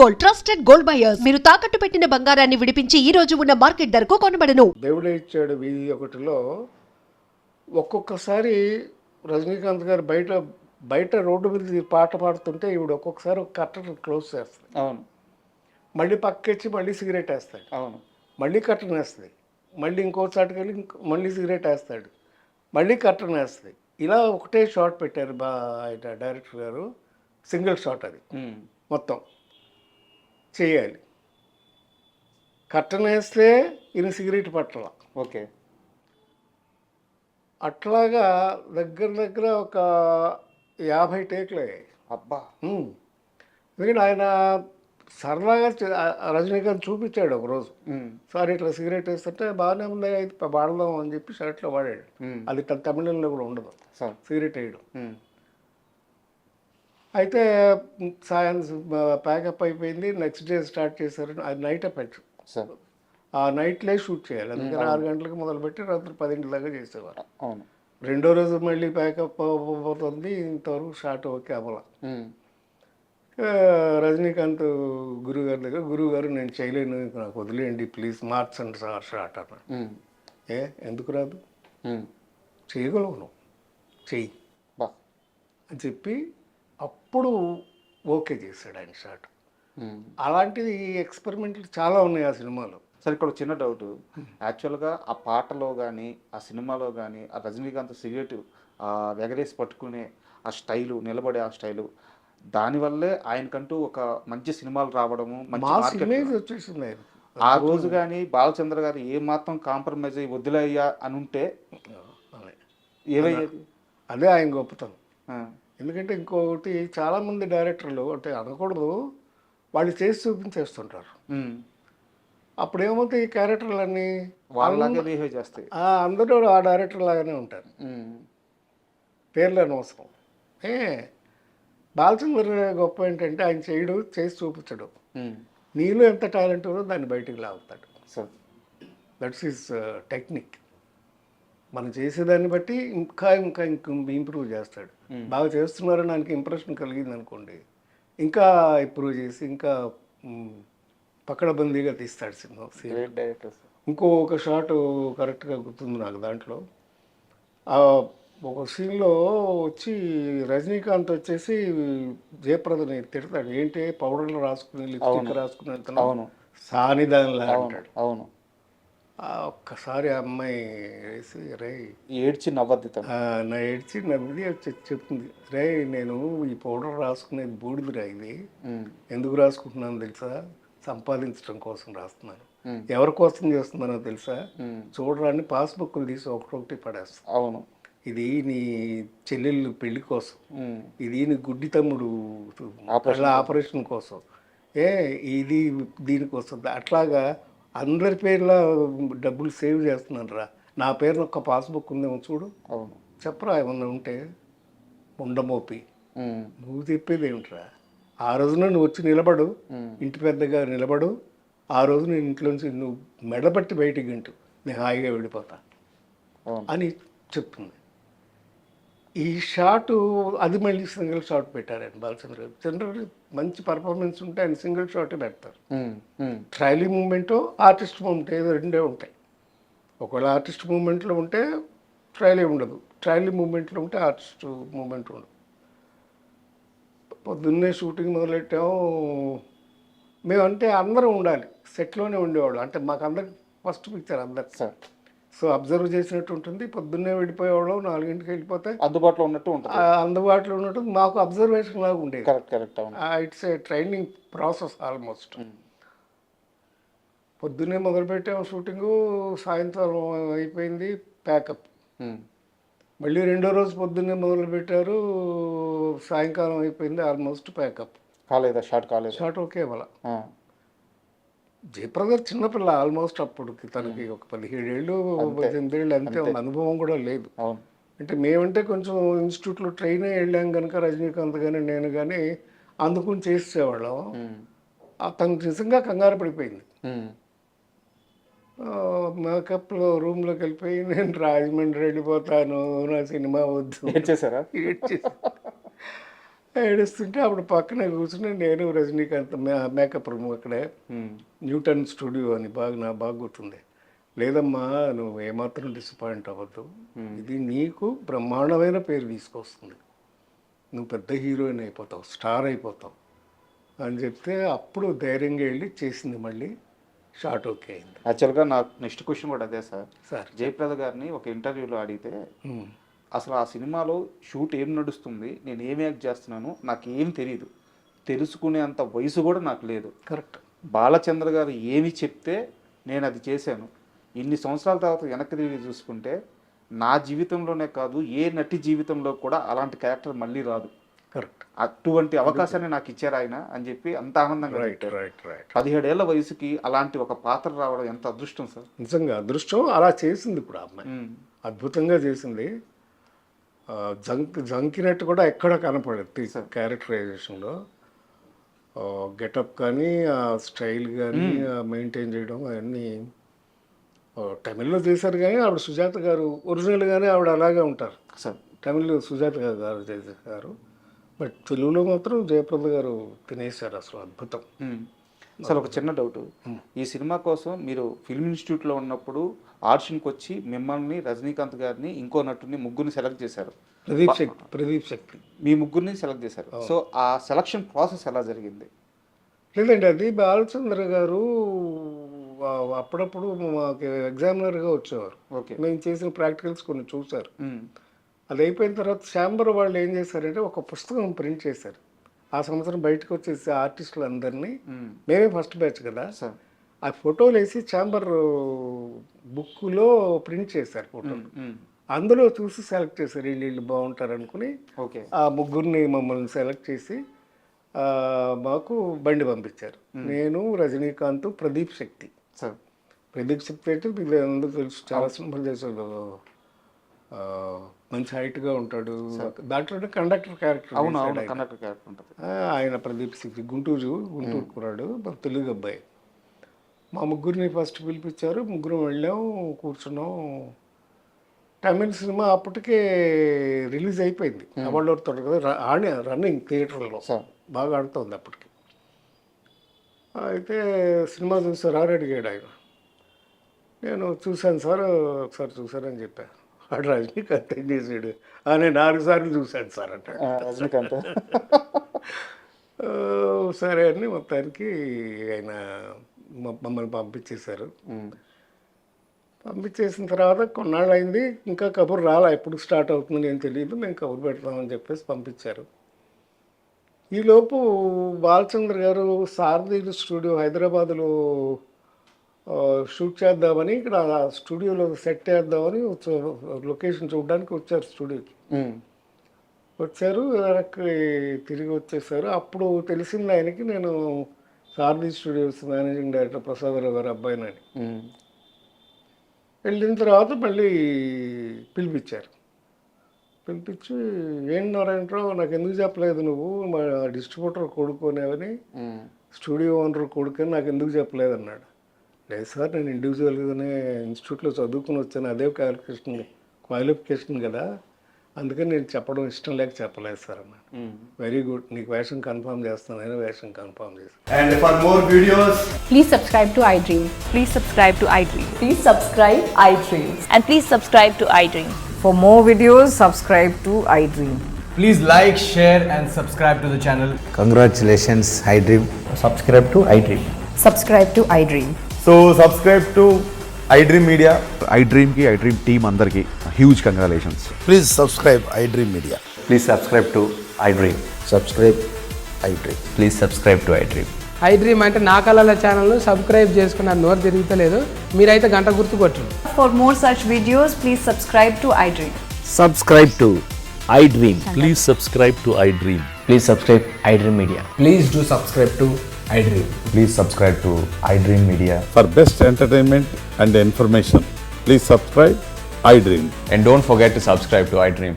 Gold, trusted gold buyers. మీరు తాకట్టు పెట్టిన బంగారాన్ని విడిపించి ఈ రోజు ఉన్న మార్కెట్ ధరకు కొనబడను. దేవుడే ఇచ్చాడు వీధి ఒకటిలో ఒక్కొక్కసారి రజనీకాంత్ గారు బయట రోడ్డు మీద పాట పాడుతుంటే ఈవిడ ఒక్కొక్కసారి ఒక కర్టన్ క్లోజ్ చేస్తుంది. అవును, మళ్ళీ పక్కెచ్చి మళ్ళీ సిగరెట్ వేస్తాడు. అవును, మళ్ళీ కర్టన్ వేస్తుంది. మళ్ళీ ఇంకో చాటుకి వెళ్ళి మళ్ళీ సిగరెట్ వేస్తాడు. మళ్ళీ కర్టన్ వేస్తుంది. ఇలా ఒకటే షాట్ పెట్టారు ఆయన డైరెక్టర్ గారు. సింగిల్ షాట్ అది మొత్తం చేయాలి. కర్టన్ వేస్తే ఈయన సిగరెట్ పట్టాల. ఓకే. అట్లాగా దగ్గర ఒక 50 టేకులు అయ్యాయి. అబ్బా. ఎందుకంటే ఆయన సరదాగా రజనీకాంత్ చూపించాడు ఒకరోజు. సార్ ఇట్లా సిగరెట్ వేస్తుంటే బాగానే ఉంది, అయితే వాడదాం అని చెప్పి షర్ట్లో వాడాడు. అది తమిళంలో కూడా ఉండదు సిగరెట్ వేయడం. అయితే సాయంత్రం ప్యాకప్ అయిపోయింది. నెక్స్ట్ డే స్టార్ట్ చేశారు. అది నైట్ ఎఫెక్ట్. ఆ నైట్లే షూట్ చేయాలి. అందుకని 6 గంటలకు మొదలుపెట్టి రాత్రి 10 దాకా చేసేవారు. అవును. రెండో రోజు మళ్ళీ ప్యాకప్ అవుతుంది. ఇంతవరకు షాట్ ఓకే అవ్వాల. రజనీకాంత్ గురుగారి దగ్గర, గురువుగారు నేను చేయలేను, నాకు వదిలేయండి ప్లీజ్, మార్చండి సార్ షాట్ అన్నాడు. ఎందుకు రాదు, చేయగలవు నువ్వు, చెయ్యి అని చెప్పి అప్పుడు ఓకే చేశాడు ఆయన షాట్. అలాంటిది ఎక్స్పెరిమెంట్లు చాలా ఉన్నాయి ఆ సినిమాలో. సరే, ఇక్కడ చిన్న డౌట్. యాక్చువల్గా ఆ పాటలో కానీ ఆ సినిమాలో కానీ ఆ రజనీకాంత్ సిగరెట్ ఎగరేసి పట్టుకునే ఆ స్టైలు, నిలబడే ఆ స్టైలు, దానివల్లే ఆయనకంటూ ఒక మంచి సినిమాలు రావడము, మంచి ఇమేజ్ వచ్చేసింది. ఆ రోజు కానీ బాలచంద్ర గారు ఏ మాత్రం కాంప్రమైజ్ అయ్యి వదిలేయ్యా అని ఉంటే ఏమయ్యేది? అదే ఆయన గొప్పతనం. ఎందుకంటే ఇంకొకటి చాలామంది డైరెక్టర్లు అంటే అనకూడదు, వాళ్ళు చేసి చూపించేస్తుంటారు. అప్పుడు ఏమవుతాయి, ఈ క్యారెక్టర్లన్నీ వాళ్ళలాగే బిహేవ్ చేస్తాయి. అందరూ ఆ డైరెక్టర్ లాగానే ఉంటారు. పేర్లు అనవసరం. బాలచంద్ర గొప్ప ఏంటంటే ఆయన చేయడు, చేసి చూపించడు. నీలో ఎంత టాలెంట్ ఉందో దాన్ని బయటికి లాగుతాడు. That's his technique. మనం చేసేదాన్ని బట్టి ఇంకా ఇంప్రూవ్ చేస్తాడు. బాగా చేస్తున్నారని ఆయనకి ఇంప్రెషన్ కలిగింది అనుకోండి, ఇంకా ఇంప్రూవ్ చేసి ఇంకా పకడబందీగా తీస్తాడు సినిమా. ఇంకొక షాట్ కరెక్ట్గా గుర్తుంది నాకు. దాంట్లో ఒక సీన్లో వచ్చి రజనీకాంత్ వచ్చేసి జయప్రదని తిడతాడు. ఏంటి పౌడర్లు రాసుకుని, లిప్స్టిక్ రాసుకుని వెళ్తున్నాను, సానిదానిలా అంటాడు. అవును. ఒక్కసారి ఆ అమ్మాయి వేసి ఏడ్చి నవ్వద్ది, నా ఏడ్చి నవ్వి చెప్తుంది, రే నేను ఈ పౌడర్ రాసుకునేది బూడిదిరా, ఇది ఎందుకు రాసుకుంటున్నాను తెలుసా, సంపాదించడం కోసం రాస్తున్నాను. ఎవరి కోసం చేస్తున్నానో తెలుసా, చూడరాని పాస్బుక్లు తీసి ఒకటి పడేస్తా. అవును. ఇది నీ చెల్లెళ్ళు పెళ్లి కోసం, ఇది నీ గుడ్డి తమ్ముడు ఆపరేషన్ కోసం, ఇది దీనికోసం. అట్లాగా అందరి పేర్ల డబ్బులు సేవ్ చేస్తున్నాను రా, నా పేరున ఒక్క పాస్బుక్ ఉందేమో చూడు, చెప్పరా ఏమన్నా ఉంటే ఉండమోపి. నువ్వు చెప్పేది ఏమిట్రా, ఆ రోజున నువ్వు వచ్చి నిలబడు, ఇంటి పెద్దగా నిలబడు, ఆ రోజు నేను ఇంట్లోంచి నువ్వు మెడబట్టి బయటికి గంటు, నేను హాయిగా వెళ్ళిపోతా అని చెప్తుంది. ఈ షాటు అది మళ్ళీ సింగిల్ షాట్ పెట్టారు ఆయన బాలచంద్ర గారు. చంద్ర మంచి పర్ఫార్మెన్స్ ఉంటే ఆయన సింగిల్ షాటే పెడతారు. ట్రైలీ మూమెంటు, ఆర్టిస్ట్ మూమెంట్ ఏదో రెండే ఉంటాయి. ఒకవేళ ఆర్టిస్ట్ మూమెంట్లో ఉంటే ట్రైలీ ఉండదు, ట్రైలీ మూమెంట్లో ఉంటే ఆర్టిస్ట్ మూమెంట్ ఉండదు. పొద్దున్నే షూటింగ్ మొదలెట్టాము మేము. అంటే అందరం ఉండాలి, సెట్లోనే ఉండేవాళ్ళు. అంటే మాకు అందరికి ఫస్ట్ పిక్చర్ అందరికి, సో అబ్జర్వ్ చేసినట్టు ఉంటుంది. పొద్దున్నే వెళ్ళిపోయేవాళ్ళం, 4 వెళ్ళిపోతే అందుబాటులో ఉన్నట్టు ఉంటుంది. అందుబాటులో ఉన్నట్టు మాకు అబ్జర్వేషన్ లాగా ఉండేది. Correct. It's a training process almost. పొద్దున్నే మొదలుపెట్టాము షూటింగు, సాయంత్రం అయిపోయింది ప్యాకప్. మళ్ళీ రెండో రోజు పొద్దున్నే మొదలుపెట్టారు, సాయంకాలం అయిపోయింది ఆల్మోస్ట్ ప్యాకప్. షాట్ ఓకే వాళ్ళ. జయప్రద చిన్నపిల్ల ఆల్మోస్ట్ అప్పటికి, తనకి ఒక 17 ఏళ్ళు 18 ఏళ్ళు అంతే, అనుభవం కూడా లేదు. అంటే మేమంటే కొంచెం ఇన్స్టిట్యూట్లో ట్రైన్ అయ్యి వెళ్ళాం కనుక రజనీకాంత్ కానీ నేను కానీ అందుకుని చేసేవాళ్ళం. తను నిజంగా కంగారు పడిపోయింది. మేకప్లో రూమ్లోకి వెళ్ళిపోయి నేను రాజమండ్రి వెళ్ళిపోతాను, నా సినిమా వద్దు ఏడ్చేసారా? ఏడుస్తుంటే అప్పుడు పక్కనే కూర్చుని నేను రజనీకాంత్ మేకప్ రూమ్ అక్కడే న్యూటన్ స్టూడియో అని బాగా గుర్తుంది. లేదమ్మా నువ్వు ఏమాత్రం డిసప్పాయింట్ అవ్వద్దు, ఇది నీకు బ్రహ్మాండమైన పేరు తీసుకొస్తుంది, నువ్వు పెద్ద హీరోయిన్ అయిపోతావు, స్టార్ అయిపోతావు అని చెప్తే అప్పుడు ధైర్యంగా వెళ్ళి చేసింది, మళ్ళీ షార్ట్ ఓకే అయింది. యాక్చువల్గా నాకు నెక్స్ట్ క్వశ్చన్ కూడా అదే సార్. సార్ జయప్రద గారిని ఒక ఇంటర్వ్యూలో అడిగితే అసలు ఆ సినిమాలో షూట్ ఏం నడుస్తుంది, నేను ఏం యాక్ట్ చేస్తున్నాను నాకు ఏం తెలియదు, తెలుసుకునేంత వయసు కూడా నాకు లేదు. కరెక్ట్. బాలచంద్ర గారు ఏమి చెప్తే నేను అది చేశాను. ఇన్ని సంవత్సరాల తర్వాత వెనక్కి తిరిగి చూసుకుంటే నా జీవితంలోనే కాదు ఏ నటి జీవితంలో కూడా అలాంటి క్యారెక్టర్ మళ్ళీ రాదు. కరెక్ట్. అటువంటి అవకాశాన్ని నాకు ఇచ్చారు ఆయన అని చెప్పి అంత ఆనందంగా చెప్పారు. రైట్. 17 ఏళ్ల వయసుకి అలాంటి ఒక పాత్ర రావడం ఎంత అదృష్టం సార్. నిజంగా అదృష్టం. అలా చేసింది ఇప్పుడు అమ్మాయి, అద్భుతంగా చేసింది. జంకినట్టు కూడా ఎక్కడ కనపడదు క్యారెక్టరైజేషన్లో. గెటప్ కానీ ఆ స్టైల్ కానీ మెయింటైన్ చేయడం అవన్నీ తమిళ్లో చేశారు. కానీ ఆవిడ సుజాత గారు ఒరిజినల్గానే ఆవిడ అలాగే ఉంటారు సార్. తమిళ్లో సుజాత గారు చేశారు, బట్ తెలుగులో మాత్రం జయప్రద గారు తినేశారు అసలు, అద్భుతం. అసలు ఒక చిన్న డౌట్, ఈ సినిమా కోసం మీరు ఫిల్మ్ ఇన్స్టిట్యూట్లో ఉన్నప్పుడు ఆడిషన్కి వచ్చి మిమ్మల్ని, రజనీకాంత్ గారిని, ఇంకో నటుని ముగ్గురిని సెలెక్ట్ చేశారు. ప్రదీప్ శక్తి మీ ముగ్గురిని సెలెక్ట్ చేశారు. సో ఆ సెలక్షన్ ప్రాసెస్ ఎలా జరిగింది? లేదండి, అది బాలచంద్ర గారు అప్పుడప్పుడు మాకు ఎగ్జామినర్గా వచ్చేవారు. ఓకే. మేము చేసిన ప్రాక్టికల్స్ కొన్ని చూశారు. అది అయిపోయిన తర్వాత ఛాంబర్ వాళ్ళు ఏం చేశారంటే ఒక పుస్తకం ప్రింట్ చేశారు. ఆ సంవత్సరం బయటకు వచ్చేసి ఆర్టిస్టులు అందరినీ, మేమే ఫస్ట్ బ్యాచ్ కదా, ఆ ఫోటోలు వేసి ఛాంబర్ బుక్లో ప్రింట్ చేశారు ఫోటోలు. అందులో చూసి సెలెక్ట్ చేశారు, వీళ్ళు బాగుంటారు అనుకుని ఆ ముగ్గురిని మమ్మల్ని సెలెక్ట్ చేసి మాకు బండి పంపించారు. నేను, రజనీకాంత్, ప్రదీప్ శక్తి. ప్రదీప్ శక్తి అయితే మీకు అందరూ తెలుసు, చాలా సినిమాలు చేశాడు, మంచి హైట్గా ఉంటాడు. దాంట్లో కండక్టర్ క్యారెక్టర్ ఆయన ప్రదీప్ శక్తి. గుంటూరు కురాడు, తెలుగు అబ్బాయి. మా ముగ్గురిని ఫస్ట్ పిలిపించారు, ముగ్గురు వెళ్ళాం, కూర్చున్నాం. తమిళ సినిమా అప్పటికే రిలీజ్ అయిపోయింది, అవార్డు అవుతాడు కదా, రన్నింగ్ థియేటర్లో బాగా ఆడుతుంది అప్పటికి. అయితే సినిమా చూసారు అని అడిగాడు ఆయన. నేను చూశాను సార్, ఒకసారి చూసారని చెప్పాను. వాడు రజనీకాంత్ ఏం చేసాడు, నేను 4 సార్లు చూశాను సార్ అంటాడు రజనీకాంత్. సరే అని మొత్తానికి ఆయన మమ్మల్ని పంపించేశారు. పంపించేసిన తర్వాత కొన్నాళ్ళు అయింది, ఇంకా కబుర్ రాలా, ఎప్పుడు స్టార్ట్ అవుతుందని ఏం తెలియదు, మేము కబుర్ పెడతామని చెప్పేసి పంపించారు. ఈలోపు బాలచంద్ర గారు సారథి స్టూడియో హైదరాబాద్లో షూట్ చేద్దామని, ఇక్కడ స్టూడియోలో సెట్ చేద్దామని లొకేషన్ చూడడానికి వచ్చారు స్టూడియోకి. వచ్చారు, వెనక్కి తిరిగి వచ్చేసారు. అప్పుడు తెలిసింది ఆయనకి నేను సారథి స్టూడియోస్ మేనేజింగ్ డైరెక్టర్ ప్రసాదరావు గారు అబ్బాయినని. వెళ్ళిన తర్వాత మళ్ళీ పిలిపించారు. పిలిపించి, ఏం నారాయణరావు నాకు ఎందుకు చెప్పలేదు నువ్వు, మా డిస్ట్రిబ్యూటర్ కొడుకునేవని, స్టూడియో ఓనర్ కొడుకు నాకు ఎందుకు చెప్పలేదు అన్నాడు. లేదు సార్, నేను ఇండివిజువల్గానే ఇన్స్టిట్యూట్లో చదువుకుని వచ్చాను, అదే క్వాలిఫికేషన్ కదా, అందుకని నేను చెప్పడం ఇష్టం లేక చెప్పలేదు సార్ అన్నాడు. వెరీ గుడ్, నీకు వేషం కన్ఫర్మ్ చేస్తాను, నేను వేషం కన్ఫర్మ్ చేస్తాను. And for more videos, please subscribe to iDream. Please subscribe to iDream. Please subscribe iDream. And please subscribe to iDream. For more videos, subscribe to iDream. please like, share and subscribe to the channel. Congratulations, iDream. Subscribe to iDream. Subscribe to iDream. So subscribe to iDream Media. iDream team andarki huge congratulations. Please subscribe iDream Media. Please subscribe to iDream. Subscribe iDream. Please subscribe to iDream. iDream అంటే నా కళల ఛానల్ను subscribe చేసుకున్న నోరు తిరుగుతలేదు, మీరైతే గంట గుర్తు కొట్టండి. For more such videos, please subscribe to iDream. Subscribe to iDream. Please subscribe to iDream. Please subscribe iDream Media. Please do subscribe to iDream. Please subscribe to iDream Media. For best entertainment and information, please subscribe iDream. And don't forget to subscribe to iDream.